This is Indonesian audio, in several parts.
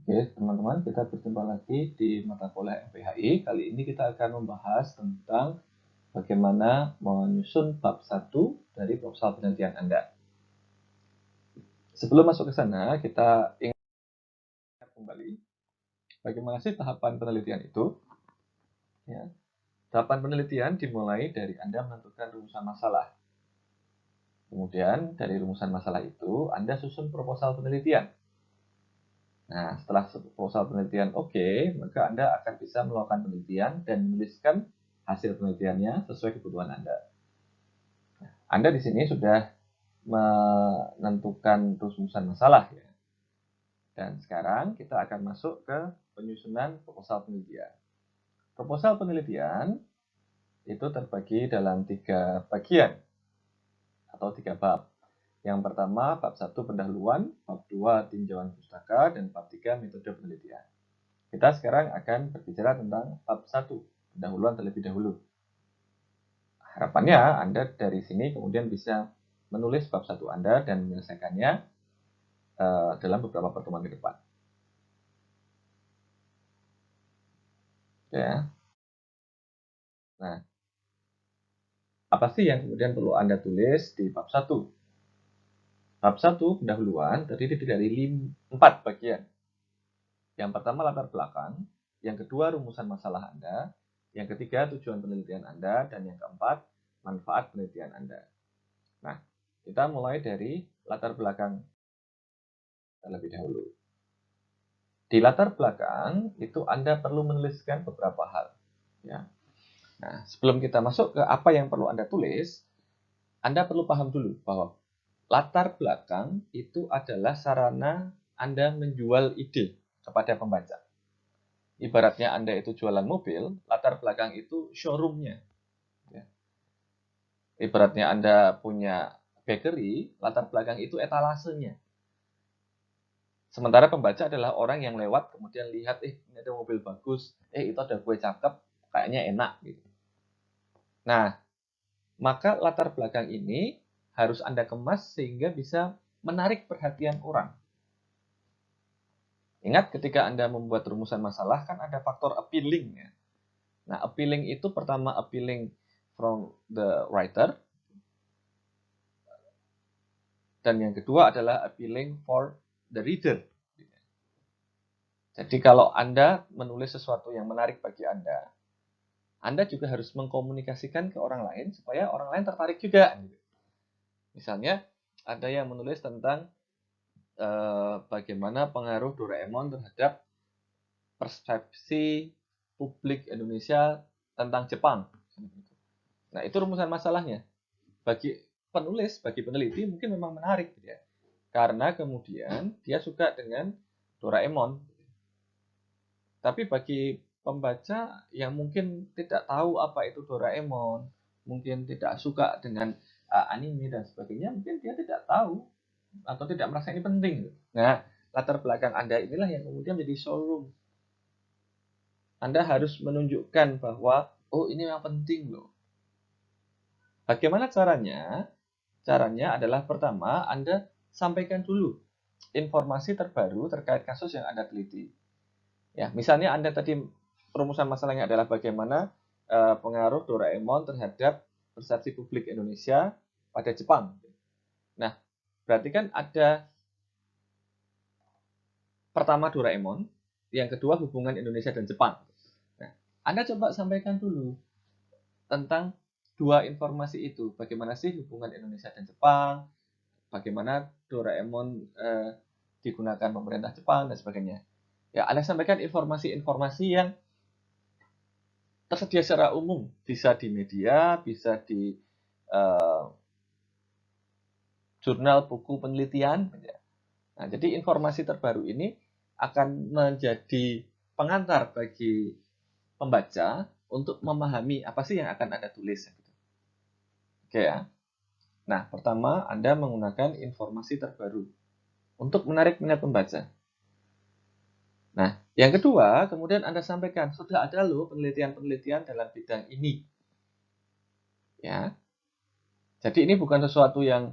Oke, teman-teman, kita berjumpa lagi di mata kuliah MPHI. Kali ini kita akan membahas tentang bagaimana menyusun bab 1 dari proposal penelitian Anda. Sebelum masuk ke sana, kita ingat kembali bagaimana sih tahapan penelitian itu. Ya. Tahapan penelitian dimulai dari Anda menentukan rumusan masalah. Kemudian dari rumusan masalah itu, Anda susun proposal penelitian. Nah, setelah proposal penelitian oke, maka Anda akan bisa melakukan penelitian dan menuliskan hasil penelitiannya sesuai kebutuhan Anda. Anda di sini sudah menentukan rumusan masalah ya. Dan sekarang kita akan masuk ke penyusunan proposal penelitian. Proposal penelitian itu terbagi dalam 3 bagian atau 3 bab. Yang pertama, bab 1 pendahuluan, bab 2 tinjauan pustaka, dan bab 3 metode penelitian. Kita sekarang akan berbicara tentang bab 1, pendahuluan terlebih dahulu. Harapannya Anda dari sini kemudian bisa menulis bab 1 Anda dan menyelesaikannya dalam beberapa pertemuan ke depan. Ya. Nah, apa sih yang kemudian perlu Anda tulis di bab 1? Bab 1 pendahuluan terdiri dari 4 bagian. Yang pertama latar belakang, yang kedua rumusan masalah Anda, yang ketiga tujuan penelitian Anda, dan yang keempat manfaat penelitian Anda. Nah, kita mulai dari latar belakang terlebih dahulu. Di latar belakang itu Anda perlu menuliskan beberapa hal. Ya. Nah, sebelum kita masuk ke apa yang perlu Anda tulis, Anda perlu paham dulu bahwa latar belakang itu adalah sarana Anda menjual ide kepada pembaca. Ibaratnya Anda itu jualan mobil, latar belakang itu showroomnya. Ya. Ibaratnya Anda punya bakery, latar belakang itu etalasenya. Sementara pembaca adalah orang yang lewat kemudian lihat, ini ada mobil bagus, itu ada kue cakep, kayaknya enak gitu. Nah, maka latar belakang ini harus Anda kemas sehingga bisa menarik perhatian orang. Ingat ketika Anda membuat rumusan masalah kan ada faktor appealing ya. Nah, appealing itu pertama appealing from the writer, dan yang kedua adalah appealing for the reader. Jadi kalau Anda menulis sesuatu yang menarik bagi Anda juga harus mengkomunikasikan ke orang lain supaya orang lain tertarik juga. Misalnya ada yang menulis tentang bagaimana pengaruh Doraemon terhadap persepsi publik Indonesia tentang Jepang. Nah, itu rumusan masalahnya. Bagi penulis, bagi peneliti mungkin memang menarik ya. Karena kemudian dia suka dengan Doraemon. Tapi bagi pembaca yang mungkin tidak tahu apa itu Doraemon, mungkin tidak suka dengan anime dan sebagainya, mungkin dia tidak tahu atau tidak merasa ini penting. Nah, latar belakang Anda inilah yang kemudian menjadi showroom. Anda harus menunjukkan bahwa, ini yang penting loh. Bagaimana caranya? Caranya adalah pertama, Anda sampaikan dulu informasi terbaru terkait kasus yang Anda teliti. Ya, misalnya Anda tadi rumusan masalahnya adalah bagaimana pengaruh Doraemon terhadap persepsi publik Indonesia pada Jepang. Nah, berarti kan ada pertama Doraemon, yang kedua hubungan Indonesia dan Jepang. Nah, Anda coba sampaikan dulu tentang dua informasi itu. Bagaimana sih hubungan Indonesia dan Jepang, bagaimana Doraemon digunakan pemerintah Jepang, dan sebagainya. Ya, Anda sampaikan informasi-informasi yang tersedia secara umum. Bisa di media, bisa di jurnal buku penelitian. Nah, jadi informasi terbaru ini akan menjadi pengantar bagi pembaca untuk memahami apa sih yang akan Anda tulis. Oke ya. Nah, pertama Anda menggunakan informasi terbaru untuk menarik minat pembaca. Nah, yang kedua, kemudian Anda sampaikan, sudah ada loh penelitian-penelitian dalam bidang ini. Ya. Jadi ini bukan sesuatu yang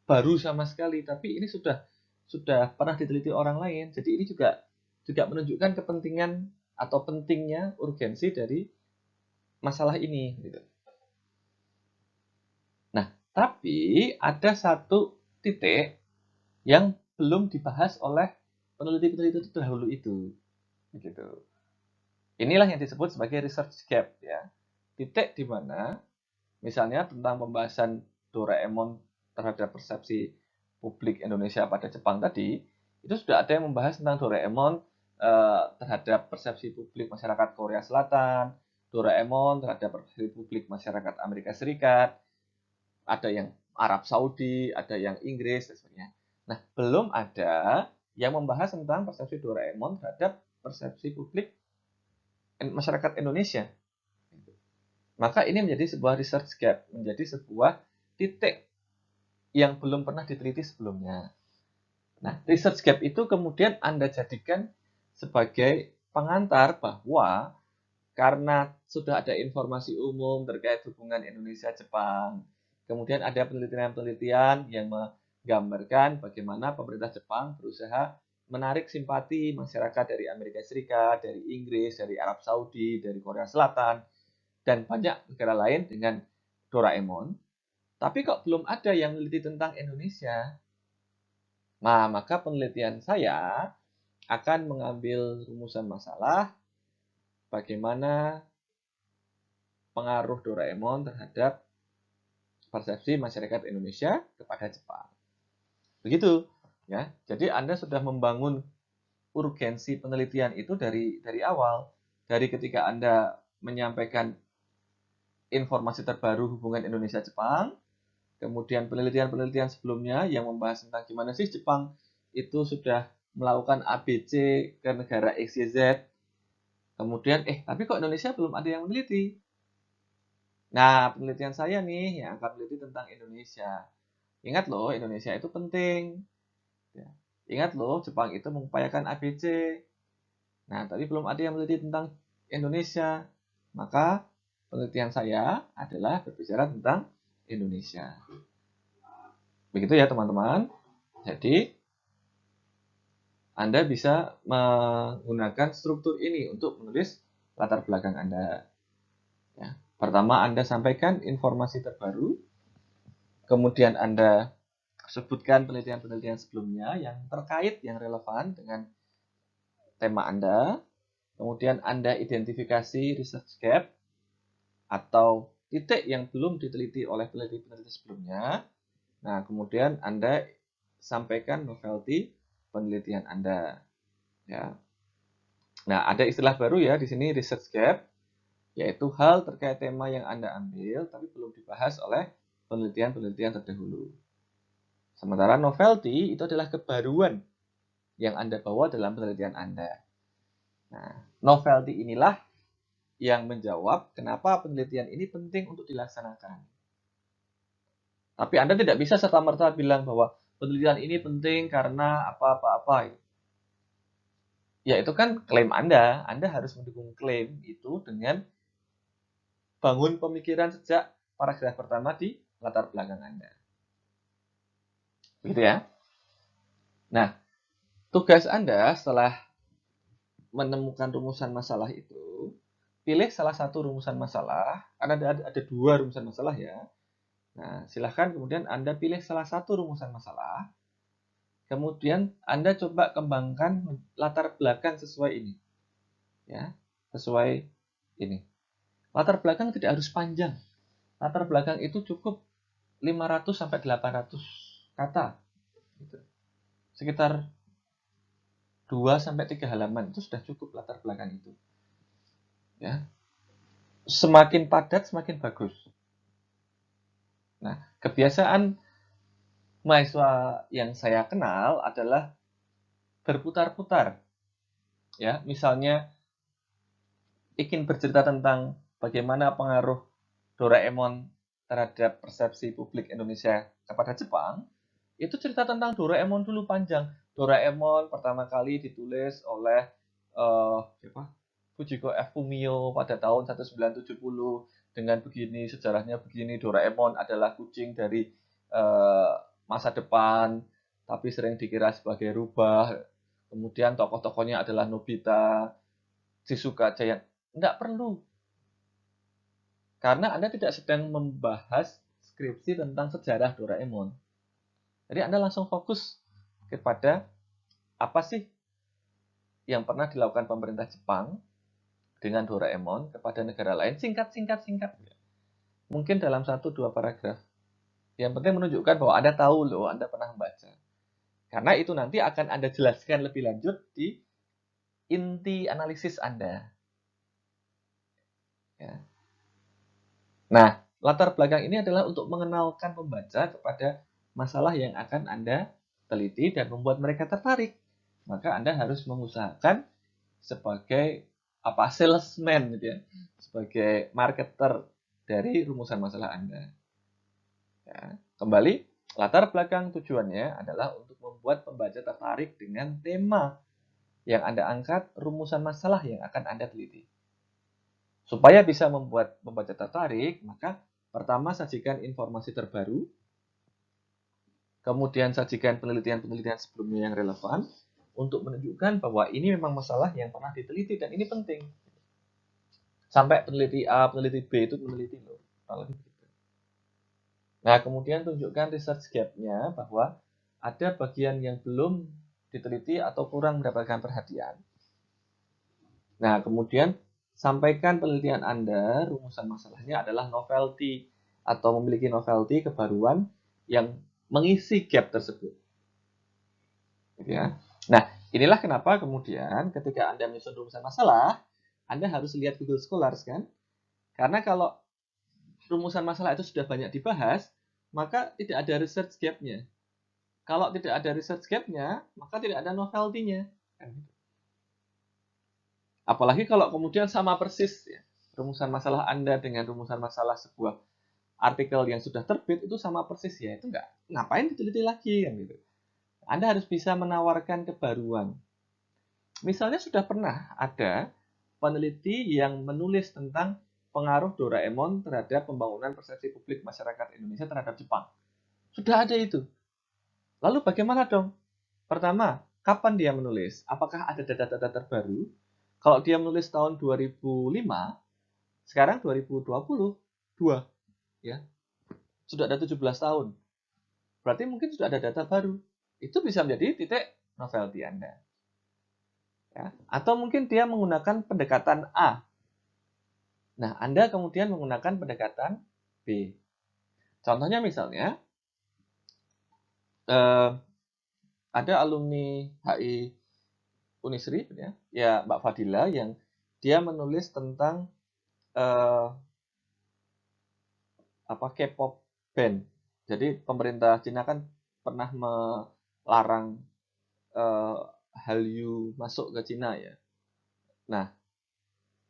baru sama sekali, tapi ini sudah sudah pernah diteliti orang lain. Jadi ini juga menunjukkan kepentingan atau pentingnya urgensi dari masalah ini gitu. Nah, tapi ada satu titik yang belum dibahas oleh peneliti-peneliti itu dahulu itu. Begitu. Inilah yang disebut sebagai research gap ya. Titik di mana misalnya tentang pembahasan Doraemon terhadap persepsi publik Indonesia pada Jepang tadi, itu sudah ada yang membahas tentang Doraemon terhadap persepsi publik masyarakat Korea Selatan, Doraemon terhadap persepsi publik masyarakat Amerika Serikat, ada yang Arab Saudi, ada yang Inggris, dan sebagainya. Nah, belum ada yang membahas tentang persepsi Doraemon terhadap persepsi publik masyarakat Indonesia. Maka ini menjadi sebuah research gap, menjadi sebuah titik yang belum pernah diteliti sebelumnya. Nah, research gap itu kemudian Anda jadikan sebagai pengantar bahwa karena sudah ada informasi umum terkait hubungan Indonesia-Jepang, kemudian ada penelitian-penelitian yang menggambarkan bagaimana pemerintah Jepang berusaha menarik simpati masyarakat dari Amerika Serikat, dari Inggris, dari Arab Saudi, dari Korea Selatan, dan banyak negara lain dengan Doraemon. Tapi kok belum ada yang meneliti tentang Indonesia? Nah, maka penelitian saya akan mengambil rumusan masalah bagaimana pengaruh Doraemon terhadap persepsi masyarakat Indonesia kepada Jepang. Begitu, ya. Jadi Anda sudah membangun urgensi penelitian itu dari awal, dari ketika Anda menyampaikan informasi terbaru hubungan Indonesia-Jepang, kemudian penelitian-penelitian sebelumnya yang membahas tentang gimana sih Jepang itu sudah melakukan ABC ke negara XYZ. Kemudian, tapi kok Indonesia belum ada yang meneliti? Nah, penelitian saya nih yang akan meneliti tentang Indonesia. Ingat loh, Indonesia itu penting. Ya. Ingat loh, Jepang itu mengupayakan ABC. Nah, tapi belum ada yang meneliti tentang Indonesia. Maka penelitian saya adalah berbicara tentang Indonesia. Begitu ya teman-teman. Jadi, Anda bisa menggunakan struktur ini untuk menulis latar belakang Anda. Ya. Pertama, Anda sampaikan informasi terbaru. Kemudian Anda sebutkan penelitian-penelitian sebelumnya yang terkait, yang relevan dengan tema Anda. Kemudian Anda identifikasi research gap atau titik yang belum diteliti oleh peneliti-peneliti sebelumnya. Nah, kemudian Anda sampaikan novelty penelitian Anda. Ya. Nah, ada istilah baru ya di sini research gap, yaitu hal terkait tema yang Anda ambil tapi belum dibahas oleh penelitian-penelitian terdahulu. Sementara novelty itu adalah kebaruan yang Anda bawa dalam penelitian Anda. Nah, novelty inilah yang menjawab kenapa penelitian ini penting untuk dilaksanakan. Tapi Anda tidak bisa serta-merta bilang bahwa penelitian ini penting karena apa-apa-apa. Ya itu kan klaim Anda. Anda harus mendukung klaim itu dengan bangun pemikiran sejak paragraf pertama di latar belakang Anda. Begitu ya. Nah, tugas Anda setelah menemukan rumusan masalah itu, pilih salah satu rumusan masalah. Ada dua rumusan masalah ya. Nah, silahkan kemudian Anda pilih salah satu rumusan masalah. Kemudian Anda coba kembangkan latar belakang sesuai ini. Ya, sesuai ini. Latar belakang tidak harus panjang. Latar belakang itu cukup 500 sampai 800 kata. Gitu. Sekitar 2 sampai 3 halaman itu sudah cukup latar belakang itu. Ya. Semakin padat semakin bagus. Nah, kebiasaan mahasiswa yang saya kenal adalah berputar-putar. Ya, misalnya ingin bercerita tentang bagaimana pengaruh Doraemon terhadap persepsi publik Indonesia kepada Jepang, itu cerita tentang Doraemon dulu panjang. Doraemon pertama kali ditulis oleh Fujiko F. Fumio pada tahun 1970 dengan begini, sejarahnya begini, Doraemon adalah kucing dari masa depan, tapi sering dikira sebagai rubah. Kemudian tokoh-tokohnya adalah Nobita, Shizuka, Giant. Tidak perlu. Karena Anda tidak sedang membahas skripsi tentang sejarah Doraemon. Jadi Anda langsung fokus kepada apa sih yang pernah dilakukan pemerintah Jepang dengan Doraemon kepada negara lain. Singkat. Mungkin dalam 1-2 paragraf. Yang penting menunjukkan bahwa Anda tahu loh, Anda pernah membaca. Karena itu nanti akan Anda jelaskan lebih lanjut di inti analisis Anda. Ya. Nah, latar belakang ini adalah untuk mengenalkan pembaca kepada masalah yang akan Anda teliti dan membuat mereka tertarik. Maka Anda harus mengusahakan sebagai salesman gitu ya, sebagai marketer dari rumusan masalah Anda. Ya, kembali, latar belakang tujuannya adalah untuk membuat pembaca tertarik dengan tema yang Anda angkat, rumusan masalah yang akan Anda teliti. Supaya bisa membuat pembaca tertarik, maka pertama sajikan informasi terbaru, kemudian sajikan penelitian-penelitian sebelumnya yang relevan, untuk menunjukkan bahwa ini memang masalah yang pernah diteliti dan ini penting. Sampai peneliti A, peneliti B itu meneliti loh. Nah, kemudian tunjukkan research gap-nya bahwa ada bagian yang belum diteliti atau kurang mendapatkan perhatian. Nah, kemudian sampaikan penelitian Anda, rumusan masalahnya adalah novelty atau memiliki novelty, kebaruan yang mengisi gap tersebut. Gitu ya. Nah, inilah kenapa kemudian ketika Anda menyusun rumusan masalah, Anda harus lihat Google Scholars kan? Karena kalau rumusan masalah itu sudah banyak dibahas, maka tidak ada research gap-nya. Kalau tidak ada research gap-nya, maka tidak ada novelty-nya. Apalagi kalau kemudian sama persis ya, rumusan masalah Anda dengan rumusan masalah sebuah artikel yang sudah terbit itu sama persis ya, itu ngapain diteliti lagi kan gitu. Anda harus bisa menawarkan kebaruan. Misalnya sudah pernah ada peneliti yang menulis tentang pengaruh Doraemon terhadap pembangunan persepsi publik masyarakat Indonesia terhadap Jepang. Sudah ada itu. Lalu bagaimana dong? Pertama, kapan dia menulis? Apakah ada data-data terbaru? Kalau dia menulis tahun 2005, sekarang 2022, ya. Sudah ada 17 tahun. Berarti mungkin sudah ada data baru. Itu bisa menjadi titik novelty Anda. Ya. Atau mungkin dia menggunakan pendekatan A. Nah, Anda kemudian menggunakan pendekatan B. Contohnya misalnya, ada alumni HI Unisri, ya Mbak Fadila, yang dia menulis tentang K-pop band. Jadi pemerintah Cina kan pernah melarang Hallyu masuk ke Cina ya. Nah,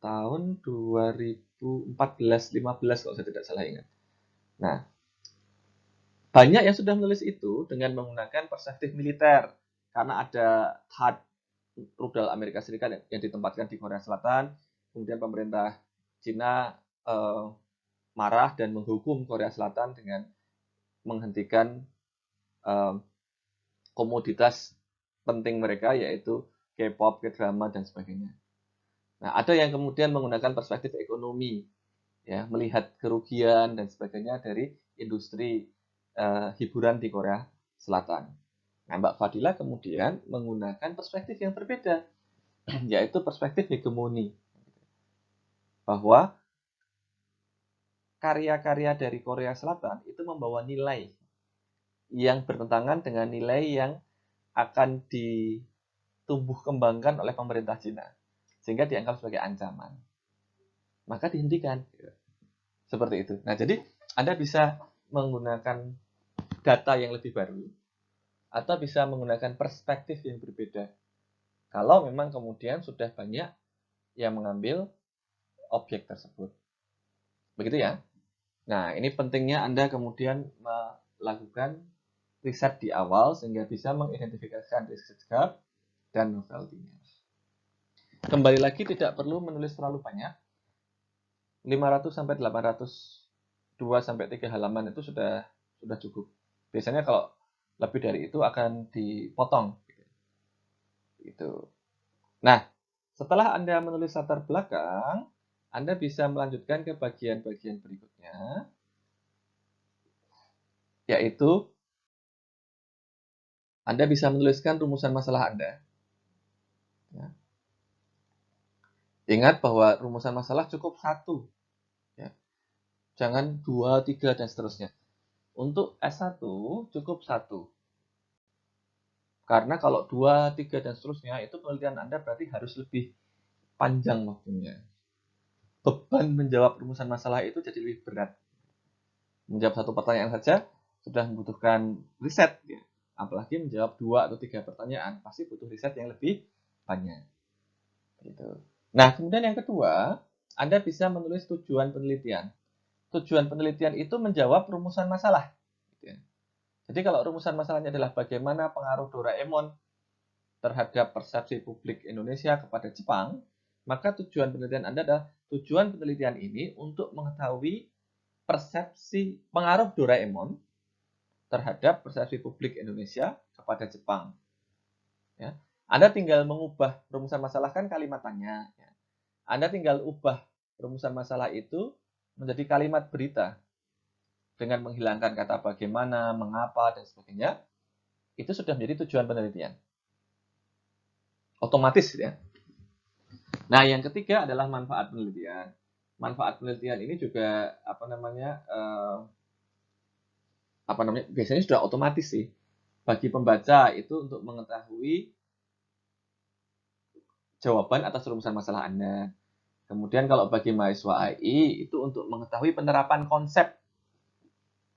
tahun 2014-15 kalau saya tidak salah ingat. Nah, banyak yang sudah menulis itu dengan menggunakan perspektif militer. Karena ada THAAD, rudal Amerika Serikat yang ditempatkan di Korea Selatan. Kemudian pemerintah Cina marah dan menghukum Korea Selatan dengan menghentikan komoditas penting mereka, yaitu K-pop, K-drama, dan sebagainya. Nah, ada yang kemudian menggunakan perspektif ekonomi, ya, melihat kerugian dan sebagainya dari industri hiburan di Korea Selatan. Nah, Mbak Fadila kemudian menggunakan perspektif yang berbeda, yaitu perspektif hegemoni. Bahwa karya-karya dari Korea Selatan itu membawa nilai yang bertentangan dengan nilai yang akan ditumbuh kembangkan oleh pemerintah Cina. Sehingga dianggap sebagai ancaman. Maka dihentikan. Seperti itu. Nah, jadi Anda bisa menggunakan data yang lebih baru atau bisa menggunakan perspektif yang berbeda. Kalau memang kemudian sudah banyak yang mengambil objek tersebut. Begitu ya. Nah, ini pentingnya Anda kemudian melakukan riset di awal sehingga bisa mengidentifikasikan research gap dan novelty-nya. Kembali lagi, tidak perlu menulis terlalu banyak. 500 sampai 800 2 sampai 3 halaman itu sudah cukup. Biasanya kalau Lebih dari itu akan dipotong. Gitu. Nah, setelah Anda menulis latar belakang, Anda bisa melanjutkan ke bagian-bagian berikutnya, yaitu Anda bisa menuliskan rumusan masalah Anda. Ya. Ingat bahwa rumusan masalah cukup satu. Ya. Jangan 2, 3, dan seterusnya. Untuk S1 cukup satu. Karena kalau 2, 3, dan seterusnya, itu penelitian Anda berarti harus lebih panjang waktunya. Beban menjawab rumusan masalah itu jadi lebih berat. Menjawab satu pertanyaan saja sudah membutuhkan riset. Ya. Apalagi menjawab 2 atau 3 pertanyaan, pasti butuh riset yang lebih banyak. Gitu. Nah, kemudian yang kedua, Anda bisa menulis tujuan penelitian. Tujuan penelitian itu menjawab rumusan masalah. Gitu ya. Jadi kalau rumusan masalahnya adalah bagaimana pengaruh Doraemon terhadap persepsi publik Indonesia kepada Jepang, maka tujuan penelitian Anda adalah tujuan penelitian ini untuk mengetahui persepsi pengaruh Doraemon terhadap persepsi publik Indonesia kepada Jepang. Ya. Anda tinggal mengubah rumusan masalah kan kalimat tanya. Ya. Anda tinggal ubah rumusan masalah itu menjadi kalimat berita dengan menghilangkan kata bagaimana, mengapa, dan sebagainya. Itu sudah menjadi tujuan penelitian. Otomatis ya. Nah, yang ketiga adalah manfaat penelitian. Manfaat penelitian ini juga biasanya sudah otomatis sih bagi pembaca itu untuk mengetahui jawaban atas rumusan masalah Anda. Kemudian kalau bagi mahasiswa AI itu untuk mengetahui penerapan konsep.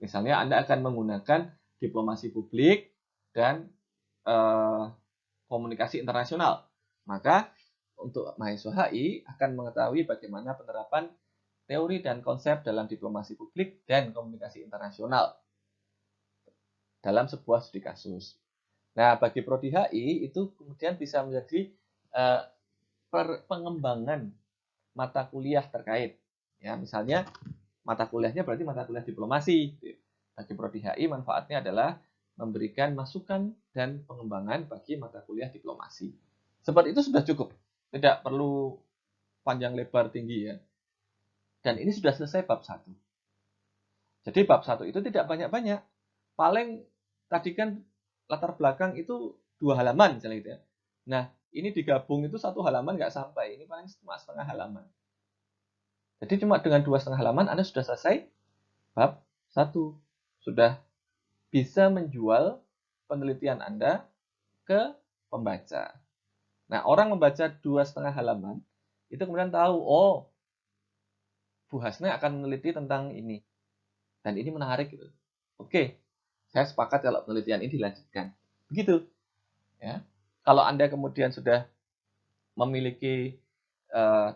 Misalnya Anda akan menggunakan diplomasi publik dan komunikasi internasional. Maka untuk mahasiswa HI akan mengetahui bagaimana penerapan teori dan konsep dalam diplomasi publik dan komunikasi internasional dalam sebuah studi kasus. Nah, bagi prodi HI itu kemudian bisa menjadi pengembangan mata kuliah terkait. Ya, misalnya mata kuliahnya berarti mata kuliah diplomasi. Bagi prodi HI manfaatnya adalah memberikan masukan dan pengembangan bagi mata kuliah diplomasi. Seperti itu sudah cukup. Tidak perlu panjang lebar tinggi ya. Dan ini sudah selesai bab 1. Jadi bab 1 itu tidak banyak-banyak. Paling tadi kan latar belakang itu 2 halaman misalnya gitu ya. Nah, ini digabung itu 1 halaman nggak sampai. Ini paling cuma setengah halaman. Jadi cuma dengan 2,5 halaman Anda sudah selesai bab 1. Sudah bisa menjual penelitian Anda ke pembaca. Nah, orang membaca 2,5 halaman itu kemudian tahu, oh, Bu Hasna akan meneliti tentang ini. Dan ini menarik gitu. Oke, saya sepakat kalau penelitian ini dilanjutkan. Begitu. Ya. Kalau Anda kemudian sudah memiliki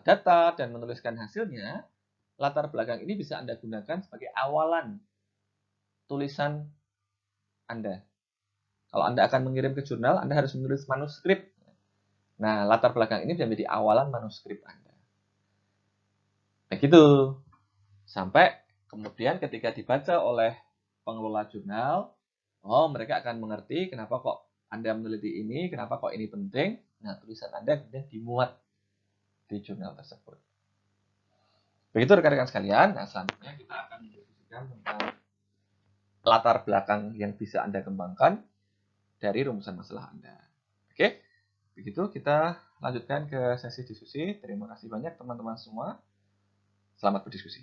data dan menuliskan hasilnya, latar belakang ini bisa Anda gunakan sebagai awalan tulisan Anda. Kalau Anda akan mengirim ke jurnal, Anda harus menulis manuskrip. Nah, latar belakang ini bisa menjadi awalan manuskrip Anda. Begitu. Sampai kemudian ketika dibaca oleh pengelola jurnal, oh mereka akan mengerti kenapa kok Anda meneliti ini, kenapa kok ini penting. Nah, tulisan Anda kemudian dimuat di jurnal tersebut. Begitu rekan-rekan sekalian. Nah, selanjutnya kita akan mendiskusikan tentang latar belakang yang bisa Anda kembangkan dari rumusan masalah Anda. Oke, begitu kita lanjutkan ke sesi diskusi. Terima kasih banyak teman-teman semua. Selamat berdiskusi.